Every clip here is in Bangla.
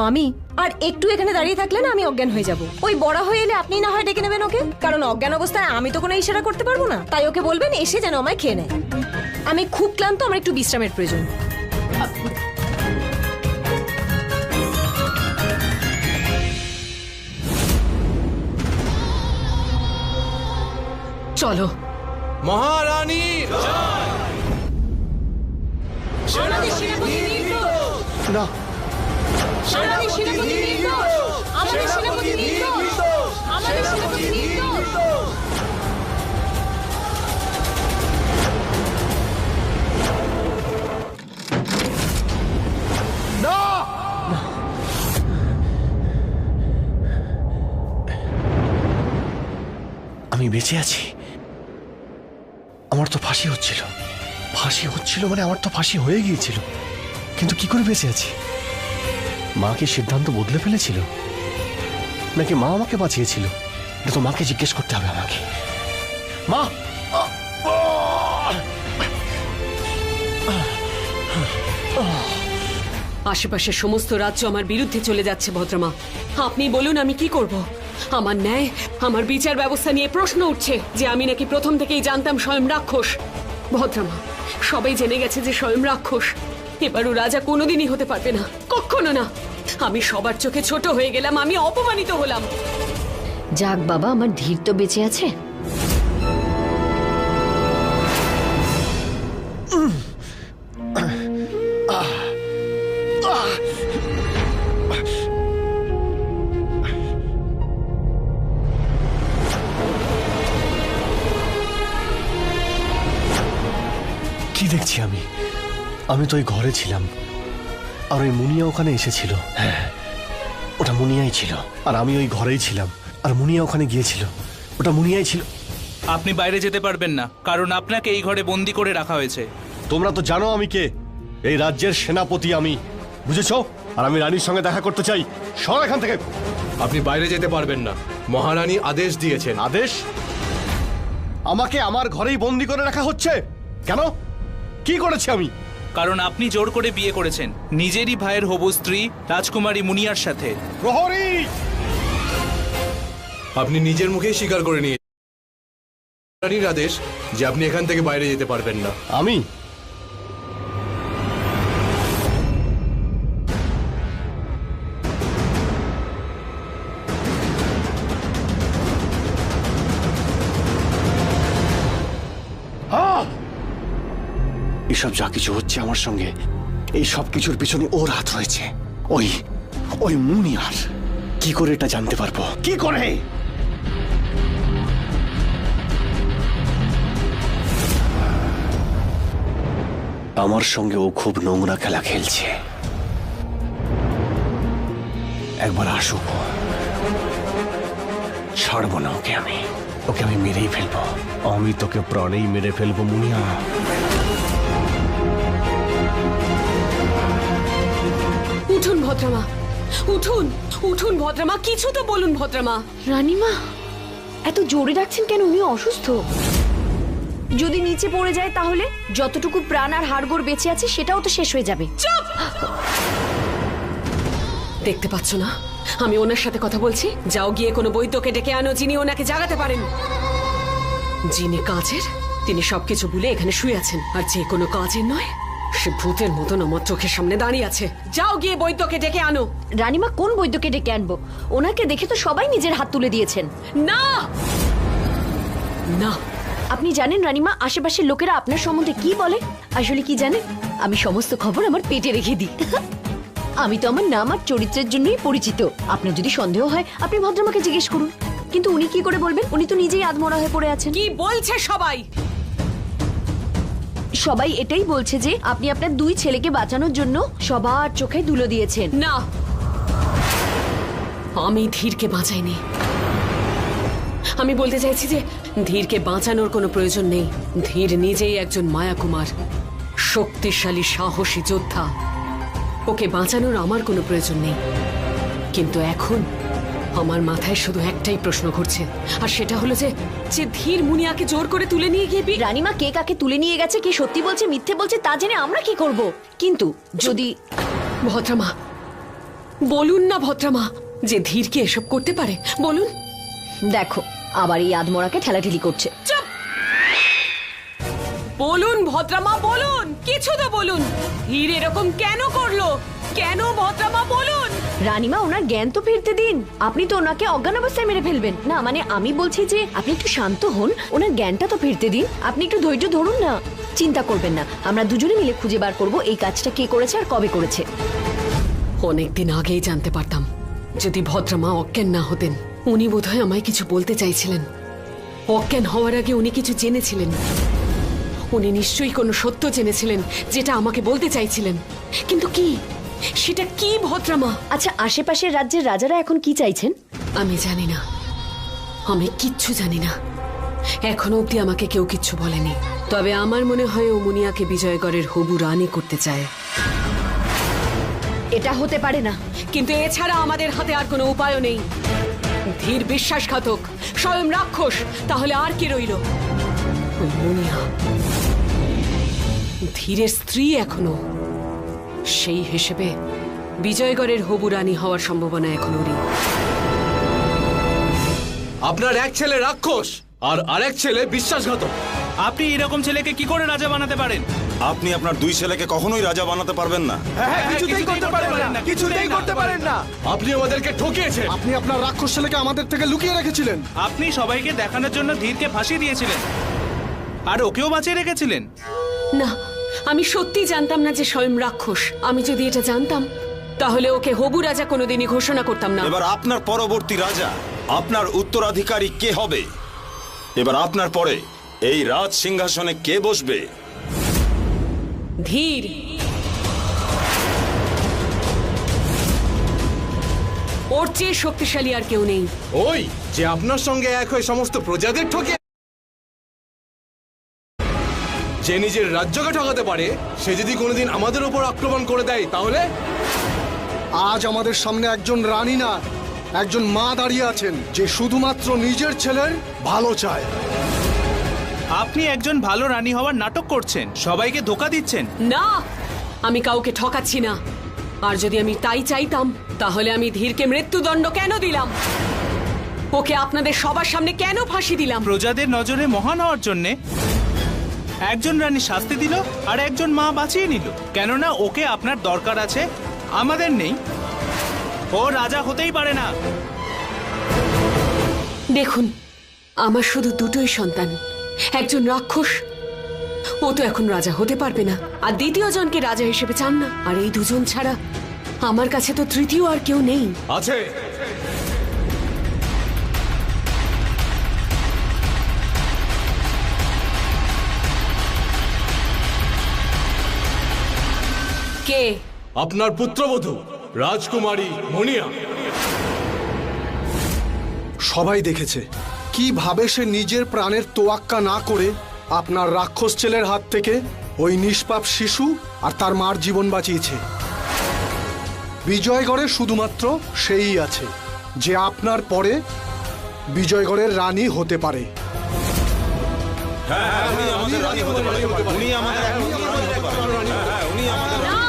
মামি আর একটু এখানে দাঁড়িয়ে থাকলে না আমি অজ্ঞান হয়ে যাব। ওই বড় হয়ে এলে আপনি না হয় ডেকে নেবেন ওকে, কারণ অজ্ঞান অবস্থায় আমি তো কোনো ইশারা করতে পারবো না। তাই ওকে বলবেন এসে যেন আমায় খেয়ে নেয়। আমি খুব ক্লান্ত, আমার একটু বিশ্রামের প্রয়োজন। চলো। মহারানী না, আমি বেঁচে আছি। আমার তো ফাঁসি হচ্ছিল মানে আমার তো ফাঁসি হয়ে গিয়েছিল, কিন্তু কি করে বেঁচে আছি? মা কি সিদ্ধান্ত বদলে ফেলেছিল, নাকি মা আমাকে বাঁচিয়েছিল? এটা তো মাকে জিজ্ঞেস করতে হবে আমাকে। মা, আশেপাশের সমস্ত রাজ্য আমার বিরুদ্ধে চলে যাচ্ছে ভদ্রমা। আপনি বলুন আমি কি করব? আমার ন্যায়, আমার বিচার ব্যবস্থা নিয়ে প্রশ্ন উঠছে যে আমি নাকি প্রথম থেকেই জানতাম স্বয়ং রাক্ষস। ভদ্রমা, সবাই জেনে গেছে যে স্বয়ং রাক্ষস। এবারও রাজা কোনোদিনই হতে পারবে না, কখনো না। আমি সবার চোখে ছোট হয়ে গেলাম, আমি অপমানিত হলাম। যাক বাবা, আমার ধীর তো বেঁচে আছে। কি দেখছি আমি? আমি তো ওই ঘরে ছিলাম, আর ওই মুনিয়া ওখানে এসেছিল। হ্যাঁ, ওটা মুনিয়াই ছিল, আর আমি ওই ঘরেই ছিলাম, আর মুনিয়া ওখানে গিয়েছিল। ওটা মুনিয়াই ছিল। আপনি বাইরে যেতে পারবেন না, কারণ আপনাকে এই ঘরে বন্দি করে রাখা হয়েছে। তোমরা তো জানো আমি কে। এই রাজ্যের সেনাপতি আমি, বুঝেছো? আর আমি রানীর সঙ্গে দেখা করতে চাই। সর এখান থেকে। আপনি বাইরে যেতে পারবেন না, মহারানী আদেশ দিয়েছেন। আদেশ? আমাকে আমার ঘরেই বন্দি করে রাখা হচ্ছে কেন? কি করেছি আমি? কারণ আপনি জোর করে বিয়ে করেছেন নিজেরই ভাইয়ের হবু স্ত্রী রাজকুমারী মুনিয়ার সাথে। প্রহরী! আপনি নিজের মুখেই স্বীকার করে নিয়ে রানীর আদেশ যে আপনি এখান থেকে বাইরে যেতে পারবেন না। আমি? এসব যা কিছু হচ্ছে আমার সঙ্গে, এই সব কিছুর পিছনে ওর হাত রয়েছে। ওই মুনিয়ার। কি করে এটা জানতে পারবো? কি করে? আমার সঙ্গে ও খুব নোংরা খেলা খেলছে। একবার আসুক, ছাড়বো না ওকে। ওকে আমি মেরেই ফেলবো। আমি তোকে প্রাণেই মেরে ফেলবো মুনিয়া। উঠুন ভদ্রমা, উঠুন উঠুন ভদ্রমা, কিছু তো বলুন ভদ্রমা। রানীমা, এত জোরে ডাকছেন কেন? উনি অসুস্থ। যদি নিচে পড়ে যায় তাহলে যতটুকু প্রাণ আর হাড়গোড় বেঁচে আছে সেটাও তো শেষ হয়ে যাবে। চুপ! দেখতে পাচ্ছ না আমি ওনার সাথে কথা বলছি? যাও গিয়ে কোনো বৈদ্যকে ডেকে আনো যিনি ওনাকে জাগাতে পারেন। যিনি কাজের, তিনি সবকিছু ভুলে এখানে শুয়ে আছেন, আর যে কোনো কাজের নয় সে ভূতের মতন আমার চোখের সামনে দাঁড়িয়ে আছে। যাও গিয়ে বৈদ্যকে ডেকে আনো। রানীমা, কোন বৈদ্যকে ডেকে আনবো? ওনাকে দেখে তো সবাই নিজের হাত তুলে দিয়েছেন। না না, আপনি জানেন রানীমা, আশেপাশের লোকেরা আপনার সম্বন্ধে কি বলে? আসলে কি জানেন, আমি সমস্ত খবর আমার পেটে রেখে দিই। আমি তো আমার নাম আর চরিত্রের জন্যই পরিচিত। আপনার যদি সন্দেহ হয় আপনি ভদ্রমাকে জিজ্ঞেস করুন। কিন্তু উনি কি করে বলবেন? উনি তো নিজেই আধমরা হয়ে পড়ে আছেন। কি বলছে সবাই? সবাই এটাই বলছে যে আপনি আপনার দুই ছেলেকে বাঁচানোর জন্য সবার চোখে ধুলো দিয়েছেন। না, আমি ধীরকে বাঁচাইনি। আমি বলতে চাইছি যে ধীরকে বাঁচানোর কোনো প্রয়োজন নেই। ধীর নিজেই একজন মায়াকুমার, শক্তিশালী সাহসী যোদ্ধা। ওকে বাঁচানোর আমার কোনো প্রয়োজন নেই। কিন্তু এখন আমার মাথায় শুধু একটাই প্রশ্ন ঘুরছে, আর সেটা হলো যে ধীর মুনিয়াকে জোর করে তুলে নিয়ে গিয়ে রানীমা, কে কাকে তুলে নিয়ে গেছে, কে সত্যি বলছে মিথ্যে বলছে তা জেনে আমরা কি করব? কিন্তু যদি ভদ্রমা, বলুন না ভদ্রামা যে ধীরকে এসব করতে পারে, বলুন। দেখো আবার এই আদমরাকে ঠেলাঠেলি করছে। চুপ! বলুন ভদ্রামা, বলুন, কিছু তো বলুন। ধীর এরকম কেন করলো? কেন ভদ্রামা বলুন? রানীমা, ওনার জ্ঞান তো ফিরতে দিন। আপনি তো ওনাকে অজ্ঞান অবস্থায় মেরে ফেলবেন না। মানে আমি বলছি যে আপনি একটু শান্ত হন, ওনার জ্ঞানটা তো ফিরতে দিন। আপনি একটু ধৈর্য ধরুন না। চিন্তা করবেন না, আমরা দুজনে মিলে খুঁজে বার করব এই কাজটা কে করেছে আর কবে করেছে। অনেকদিন আগেই জানতে পারতাম যদি ভদ্রামা অজ্ঞান না হতেন। উনি বোধহয় আমায় কিছু বলতে চাইছিলেন। অজ্ঞান হওয়ার আগে উনি কিছু জেনেছিলেন। উনি নিশ্চয়ই কোনো সত্য জেনেছিলেন যেটা আমাকে বলতে চাইছিলেন। কিন্তু কি, সেটা কি ভদ্রামা? আচ্ছা, আশেপাশের রাজ্যের রাজারা এখন কি চাইছেন? আমি জানি না, আমি কিচ্ছু জানি না। এখনো অব্দি আমাকে কেউ কিচ্ছু বলেনি। তবে আমার মনে হয় ও মুনিয়াকে বিজয়গড়ের হবু রানী করতে চায়। এটা হতে পারে না। কিন্তু এছাড়া আমাদের হাতে আর কোনো উপায়ও নেই। ধীর বিশ্বাসঘাতক, স্বয়ং রাক্ষস, তাহলে আর কি রইল? ওই মুনিয়া ধীরের স্ত্রী এখনো। সেই হিসেবে বিজয়গড়ের হবু রানী হওয়ার সম্ভাবনা এখনো নেই। আপনার এক ছেলে রাক্ষস আর আরেক ছেলে বিশ্বাসঘাতক। আপনি এরকম ছেলেকে কি করে রাজা বানাতে পারেন? আপনি আপনার দুই ছেলেকে কখনোই রাজা বানাতে পারবেন না। কিছুতেই করতে পারেন না, কিছুতেই করতে পারেন না। আপনি আমাদেরকে ঠকিয়েছেন। আপনি আপনার রাক্ষস ছেলেকে আমাদের থেকে লুকিয়ে রেখেছিলেন। আপনি সবাইকে দেখানোর জন্য ধীরকে ফাঁসি দিয়েছিলেন আর ওকেও বাঁচিয়ে রেখেছিলেন। না, আমি সত্যি জানতাম না যে স্বয়ং রাক্ষস। আমি যদি এটা জানতাম তাহলে ওকে হবু রাজা কোনোদিনই ঘোষণা করতাম না। এবার আপনার পরবর্তী রাজা, আপনার উত্তরাধিকারী কে হবে? এবার আপনার পরে এই রাজ সিংহাসনে কে বসবে? ধীর। ওর চেয়ে শক্তিশালী আর কেউ নেই। ওই যে আপনার সঙ্গে এক হয়ে সমস্ত প্রজাদের ঠকে, যে নিজের রাজ্যকে ঠকাতে পারে, সে যদি কোনোদিন আমাদের উপর আক্রমণ করে দেয় তাহলে? আজ আমাদের সামনে একজন রানী না, একজন মা দাঁড়িয়ে আছেন যে শুধুমাত্র নিজের ছেলের ভালো চায়। আপনি একজন ভালো রানী হওয়ার নাটক করছেন, সবাইকে ধোঁকা দিচ্ছেন। না, আমি কাউকে ঠকাচ্ছি না। আর যদি আমি তাই চাইতাম তাহলে আমি ধীরকে মৃত্যুদণ্ড কেন দিলাম? ওকে আপনাদের সবার সামনে কেন ফাঁসি দিলাম? প্রজাদের নজরে মহান হওয়ার জন্যে একজন রানী শাস্তি দিল আর একজন মা বাঁচিয়ে নিল। কেননা ওকে আপনার দরকার আছে, আমাদের নেই। ও রাজা হতেই পারে না। দেখুন, আমার শুধু দুটোই সন্তান। একজন রাক্ষস, ও তো এখন রাজা হতে পারবে না, আর দ্বিতীয় জনকে রাজা হিসেবে চান না। আর এই দুজন ছাড়া আমার কাছে তো তৃতীয় আর কেউ নেই। আছে। কে? আপনার পুত্রবধূ রাজকুমারী মুনিয়া। সবাই দেখেছে কিভাবে সে নিজের প্রাণের তোয়াক্কা না করে আপনার রাক্ষস ছেলের হাত থেকে ওই নিষ্পাপ শিশু আর তার মার জীবন বাঁচিয়েছে। বিজয়গড়ে শুধুমাত্র সেই আছে যে আপনার পরে বিজয়গড়ের রানী হতে পারে। উনি আমাদের রানী হতে পারে। উনি আমাদের রানী হতে পারে। হ্যাঁ, উনি আমাদের রানী।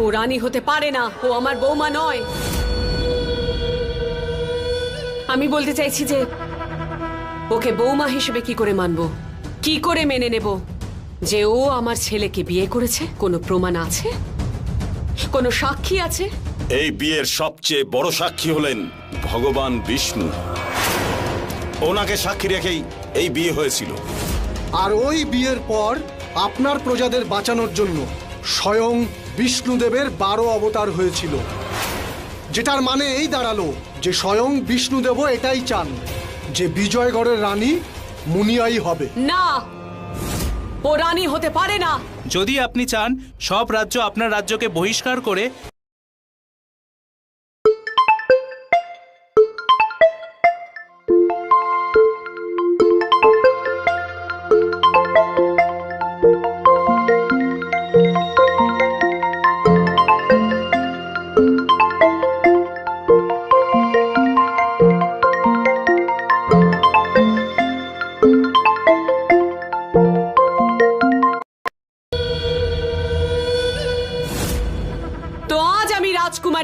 ও রানী হতে পারে না, ও আমার বৌমা নয়। আমি বলতে চাইছি যে ওকে বৌমা হিসেবে কি করে মানবো, কি করে মেনে নেব যে ও আমার ছেলেকে বিয়ে করেছে? কোনো প্রমাণ আছে? কোনো সাক্ষী আছে? এই বিয়ের সবচেয়ে বড় সাক্ষী হলেন ভগবান বিষ্ণু। ওনাকে সাক্ষী রেখেই এই বিয়ে হয়েছিল। আর ওই বিয়ের পর আপনার প্রজাদের বাঁচানোর জন্য স্বয়ং বিষ্ণুদেবের 12 অবতার হয়েছিল, যেটার মানে এই দাঁড়ালো যে স্বয়ং বিষ্ণুদেবও এটাই চান যে বিজয়গড়ের রানী মুনিয়াই হবে। না, ও রানী হতে পারে না। যদি আপনি চান সব রাজ্য আপনার রাজ্যকে বহিষ্কার করে তো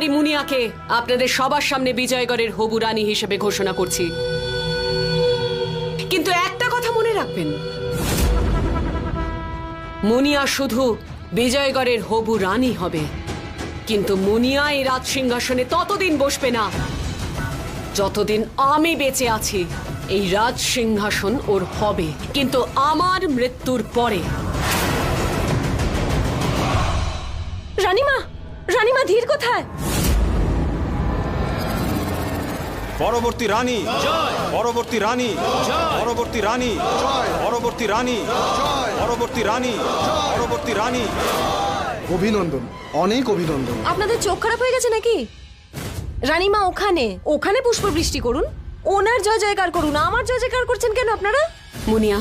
রাজকুমারী মুনিয়াকে আপনাদের সবার সামনে বিজয়গড়ের হবু রানী হিসেবে ঘোষণা করছি। কিন্তু একটা কথা মনে রাখবেন, মুনিয়া শুধু বিজয়গড়ের হবু রানী হবে, কিন্তু মুনিয়া এই রাজ সিংহাসনে ততদিন বসবে না যতদিন আমি বেঁচে আছি। এই রাজ সিংহাসন ওর হবে, কিন্তু আমার মৃত্যুর পরে। রানীমা, রানীমা ধীর কোথায়? পরবর্তী রানী, পরবর্তী রানী, পরবর্তী রানী, পরবর্তী রানী, পরবর্তী রানী, পরবর্তী রানী। অভিনন্দন, অনেক অভিনন্দন। আপনাদের চোখ খারাপ হয়ে গেছে নাকি? রানীমা ওখানে, ওখানে পুষ্প বৃষ্টি করুন, ওনার জয় জয়কার করুন। আমার জয় জয়কার করছেন কেন আপনারা? মুনিয়া,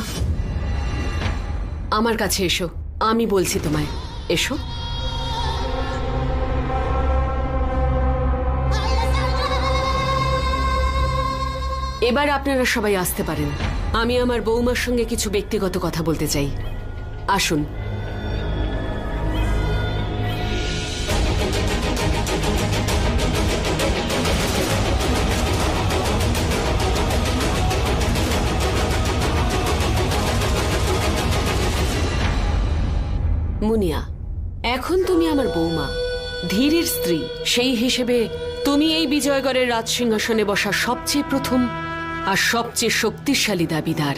আমার কাছে এসো, আমি বলছি তোমায়, এসো। এবার আপনারা সবাই আসতে পারেন। আমি আমার বৌমার সঙ্গে কিছু ব্যক্তিগত কথা বলতে চাই। আসুন। মুনিয়া, এখন তুমি আমার বৌমা, ধীরের স্ত্রী। সেই হিসেবে তুমি এই বিজয়গড়ের রাজসিংহাসনে বসা সবচেয়ে প্রথম আর সবচেয়ে শক্তিশালী দাবিদার।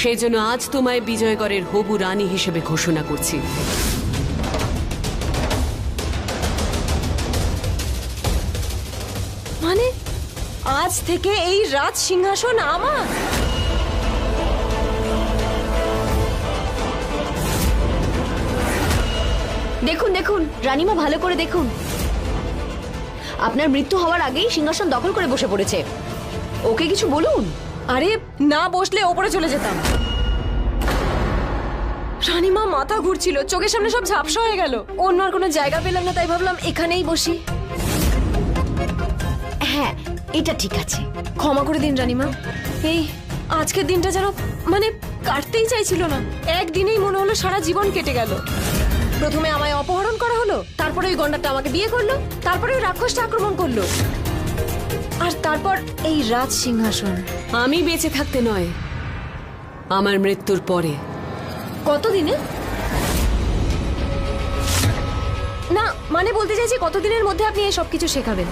সেই জন্য আজ তোমায় বিজয়গড়ের হবু রানী হিসেবে ঘোষণা করছি। মানে আজ থেকে এই রাজ সিংহাসন আমার? দেখুন দেখুন রানীমা, ভালো করে দেখুন। আপনার মৃত্যু হওয়ার আগেই সিংহাসন দখল করে বসে পড়েছে। ওকে কিছু বলুন। আরে না বসলে ওপরে চলে যেতাম। রানীমা মাথা ঘুরছিল, চোখের সামনে সব ঝাপসা হয়ে গেল। অন্য আর কোনো জায়গা পেলাম না, তাই ভাবলাম এখানেই বসি। হ্যাঁ, এটা ঠিক আছে। ক্ষমা করে দিন রানীমা, এই আজকের দিনটা যেন মানে কাটতেই চাইছিল না। একদিনেই মনে হলো সারা জীবন কেটে গেল। প্রথমে আমায় অপহরণ করা হলো, তারপরে ওই গন্ডারটা আমাকে বিয়ে করলো, তারপরে ওই রাক্ষসটা আক্রমণ করলো, আর তারপর এই রাজ সিংহাসন। আমি বেঁচে থাকতে নয়, আমার মৃত্যুর পরে। কতদিনে? না মানে বলতে চাইছি কতদিনের মধ্যে আপনি এই সবকিছু শেখাবেন?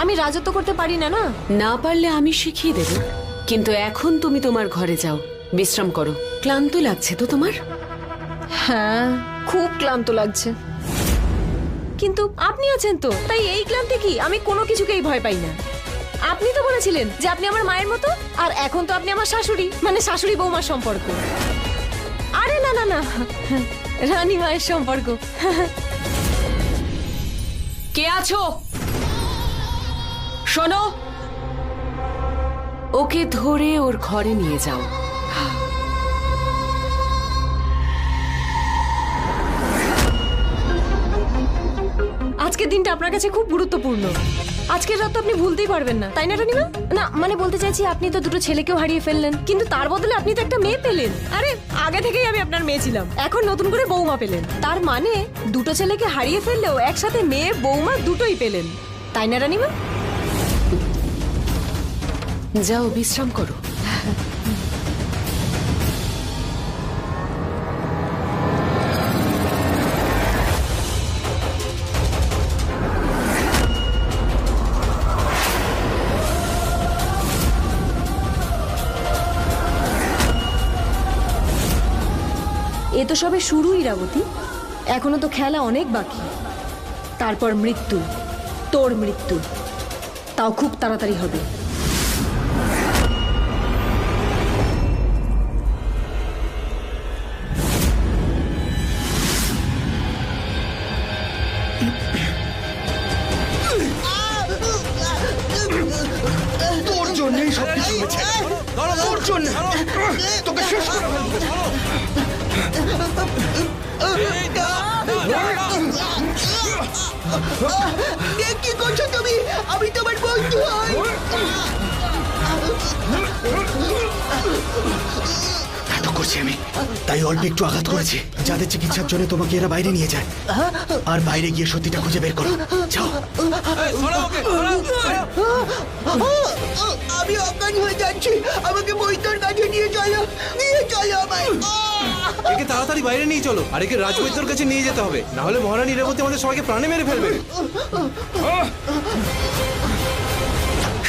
আমি রাজত্ব করতে পারি না। না না পারলে আমি শিখিয়ে দেব, কিন্তু এখন তুমি তোমার ঘরে যাও, বিশ্রাম করো। ক্লান্ত লাগছে তো তোমার? হ্যাঁ, খুব ক্লান্ত লাগছে, কিন্তু আপনি আছেন তো, তাই এই ক্লান্তি কি? আমি কোনো কিছুকেই ভয় পাই না। আপনি তো বলেছিলেন যে আপনি আমার মায়ের মতো, আর এখন তো আপনি আমার শাশুড়ি, মানে শাশুড়ি বৌমার সম্পর্ক। আরে না না না, রানী মায়ের সম্পর্ক। কে আছো? শোনো, ওকে ধরে ওর ঘরে নিয়ে যাও। আজকের দিনটা আপনার কাছে খুব গুরুত্বপূর্ণ। আজকের রাত তো আপনি ভুলতেই পারবেন না, তাই না রানীমা? না মানে বলতে চাইছি, আপনি তো দুটো ছেলেকেও হারিয়ে ফেললেন, কিন্তু তার বদলে আপনি তো একটা মেয়ে পেলেন। আরে আগে থেকেই আমি আপনার মেয়ে ছিলাম, এখন নতুন করে বৌমা পেলেন। তার মানে দুটো ছেলেকে হারিয়ে ফেললেও একসাথে মেয়ে বৌমা দুটোই পেলেন, তাই না রানীমা? যাও, বিশ্রাম করো। এ তো সবে শুরু ইরাবতী, এখনো তো খেলা অনেক বাকি। তারপর মৃত্যু, তোর মৃত্যু, তাও খুব তাড়াতাড়ি হবে। তোর জন্যই সবকিছু হয়েছে, তোর জন্য। তোকে শেষ করে ফেলবো। কি করছো তুমি? আমি তোমার বন্ধু হই। করছি আমি, তাই অল্প একটু আঘাত করেছি। যাদের চিকিৎসার জন্য তোমাকে এরা বাইরে নিয়ে যায়, আর বাইরে গিয়ে সত্যিটা খুঁজে বের করো। যাও। আমি অজ্ঞান হয়ে যাচ্ছি, আমাকে বৈদ্যর কাছে নিয়ে চলো, নিয়ে চলো আমায়। একে তাড়াতাড়ি বাইরে নিয়ে চলো, আর একে রাজবৈদ্যর কাছে নিয়ে যেতে হবে, না হলে মহারানী রেবতী আমাদের সবাইকে প্রাণে মেরে ফেলবে।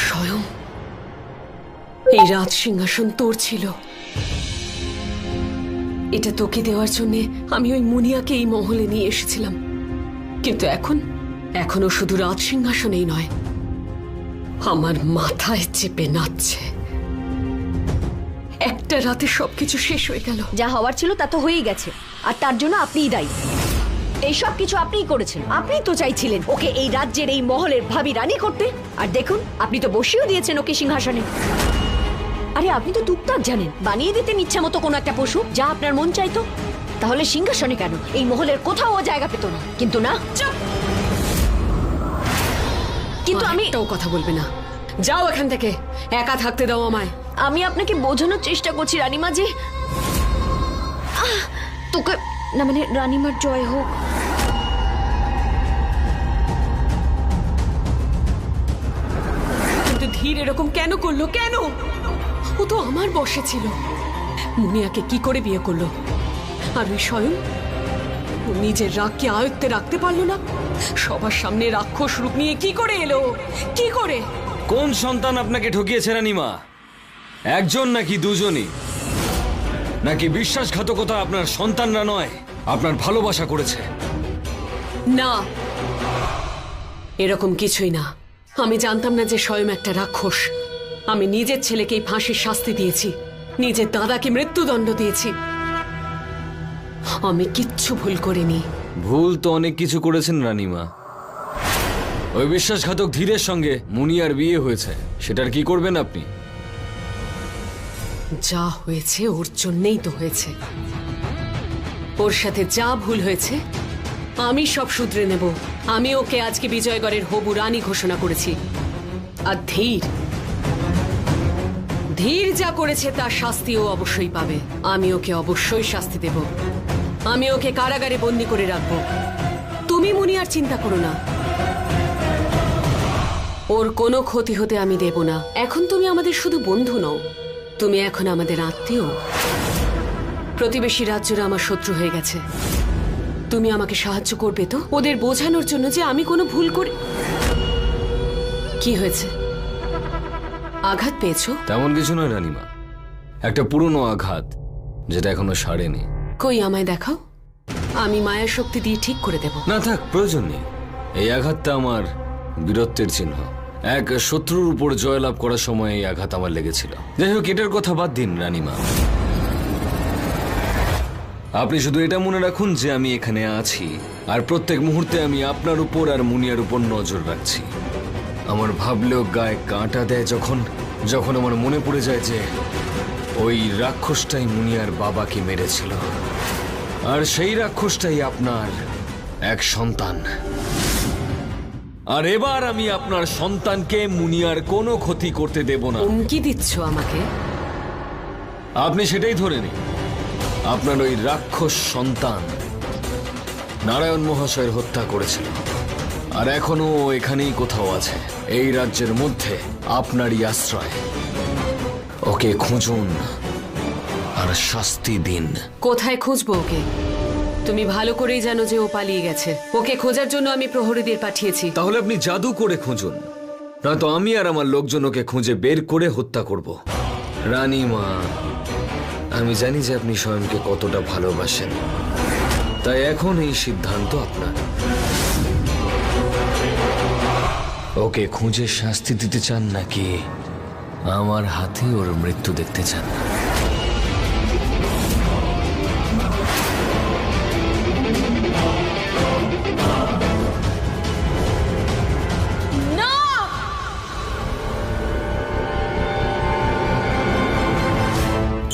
স্বয়ং এই রাজ সিংহাসন তোর ছিল। এটা তোকে দেওয়ার জন্য আমি ওই মুনিয়াকে এই মহলে নিয়ে এসেছিলাম, কিন্তু এখনো শুধু রাজ সিংহাসনেই নয়, আমার মাথায় চেপে নাচছে। একটা রাতে সবকিছু শেষ হয়ে গেল। যা হওয়ার ছিল তা তো হয়েই গেছে, আর তার জন্য আপনিই দায়ী। এই সব কিছু আপনিই করেছেন। আপনিই তো চাইছিলেন ওকে এই রাজ্যের এই মহলের ভাবি রানী করতে, আর দেখুন আপনি তো বসিয়েও দিয়েছেন ওকে সিংহাসনে। আরে আপনি তো টুকটাক জানেন, বানিয়ে দিতেন ইচ্ছা মতো কোনো একটা পশু যা আপনার মন চাইতো। তাহলে সিংহাসনে কেন? এই মহলের কোথাও ও জায়গা পেত না। কিন্তু না, চুপ। কিন্তু আমি একটাও কথা বলবে না, যাও এখান থেকে, একা থাকতে দাও আমায়। আমি আপনাকে বোঝানোর চেষ্টা করছি রানীমা যে তোকে না, মানে রানীমার জয় হোক। কিন্তু ধীর এরকম কেন করলো? কেন? ও তো আমার বশে ছিল। মুনিয়াকে কি করে বিয়ে করলো? আর ওই স্বয়ং ও নিজের রাগকে আয়ত্তে রাখতে পারলো না। সবার সামনে রাক্ষস রূপ নিয়ে কি করে এলো? কি করে? কোন সন্তান আপনাকে ঠকিয়েছে রানীমা? একজন নাকি দুজনই? নাকি বিশ্বাসঘাতকতা আপনার সন্তানরা নয়, আপনার ভালোবাসা করেছে? না, এরকম কিছুই না। আমি জানতাম না যে স্বয়ং একটা রাক্ষস। আমি নিজের ছেলেকেই ফাঁসির শাস্তি দিয়েছি, নিজের দাদাকে মৃত্যুদণ্ড দিয়েছি। আমি কিচ্ছু ভুল করিনি। ভুল তো অনেক কিছু করেছেন রানীমা। ওই বিশ্বাসঘাতক ধীরের সঙ্গে মুনিয়ার বিয়ে হয়েছে, সেটার কি করবেন আপনি? যা হয়েছে ওর জন্যই তো হয়েছে। ওর সাথে যা ভুল হয়েছে আমি সব শুধরে নেব। আমি ওকে আজকে বিজয়গড়ের হবু রানী ঘোষণা করেছি। আর ধীর যা করেছে তার শাস্তিও অবশ্যই পাবে। আমি ওকে অবশ্যই শাস্তি দেব। আমি ওকে কারাগারে বন্দি করে রাখবো। তুমি মুনিয়ার চিন্তা করো না, ওর কোনো ক্ষতি হতে আমি দেব না। এখন তুমি আমাদের শুধু বন্ধু নও, তুমি এখন আমাদের আত্মীয়। প্রতিবেশী রাজ্যরা আমার শত্রু হয়ে গেছে। তুমি আমাকে সাহায্য করবে তো ওদের বোঝানোর জন্য যে আমি কোনো ভুল করি। কি হয়েছে? আঘাত পেয়েছো? তেমন কিছু নয় রানীমা, একটা পুরনো আঘাত যেটা এখনো সারেনি। কই আমায় দেখাও, আমি মায়া শক্তি দিয়ে ঠিক করে দেব। না থাক, প্রয়োজন নেই। এই আঘাতটা আমার বীরত্বের চিহ্ন। এক শত্রুর উপর জয়লাভ করার সময় এই আঘাত আমার লেগেছিল। যাই হোক, এটার কথা বাদ দিন রানীমা। আপনি শুধু এটা মনে রাখুন যে আমি এখানে আছি, আর প্রত্যেক মুহূর্তে আমি আপনার উপর আর মুনিয়ার উপর নজর রাখছি। আমার ভাবলেও গায়ে কাঁটা দেয় যখন আমার মনে পড়ে যায় যে ওই রাক্ষসটাই মুনিয়ার বাবাকে মেরেছিল, আর সেই রাক্ষসটাই আপনার এক সন্তান। আর এবার আমি আপনার সন্তানকে মুনিয়ার কোনো ক্ষতি করতে দেব না। হুমকি দিচ্ছ আমাকে? আপনি সেটাই ধরে নিন, আপনার ওই রাক্ষস সন্তান নারায়ণ মহাশয়ের হত্যা করেছিল, আর এখনো ও এখানেই কোথাও আছে, এই রাজ্যের মধ্যে আপনারই আশ্রয়। ওকে খুঁজুন আর শাস্তি দিন। কোথায় খুঁজবো ওকে? তুমি ভালো করেই জানো যে ও পালিয়ে গেছে। ওকে খোঁজার জন্য আমি প্রহরীদের পাঠিয়েছি। তাহলে আপনি জাদু করে খুঁজুন, নয়তো আমি আর আমার লোকজন ওকে খুঁজে বের করে হত্যা করব। রানীমা, আমি জানি যে আপনি স্বয়ংকে কতটা ভালোবাসেন, তাই এখন এই সিদ্ধান্ত আপনার। ওকে খুঁজে শাস্তি দিতে চান নাকি আমার হাতে ওর মৃত্যু দেখতে চান?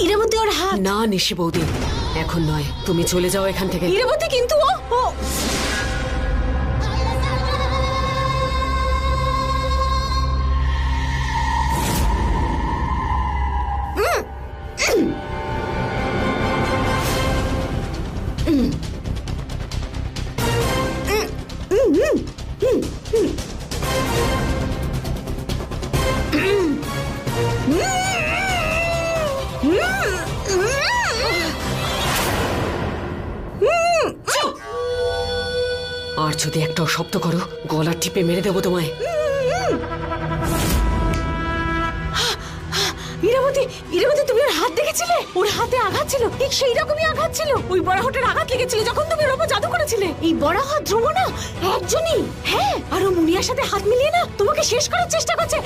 ইরাবতী ওর হাত। না নিশি বৌদি, এখন নয়, তুমি চলে যাও এখান থেকে। ইরাবতী কিন্তু ও আর যদি একটাও শব্দ করো গলা টিপে মেরে দেবো তোমায়। ইরাবতী, ইরাবতী, তুমি ওর হাত দেখেছিলে? ওর হাতে আঘাত ছিল, ঠিক সেই রকমই আঘাত ছিল। ওই বড়াহটের আঘাত লেগেছিল যখন তুমি ওর উপর জাদু করেছিলে। এই বড়াহ ধ্রুব না একজনই। হ্যাঁ, আর ও মুনিয়ার সাথে হাত মিলিয়ে না তোমাকে শেষ করার চেষ্টা করছে।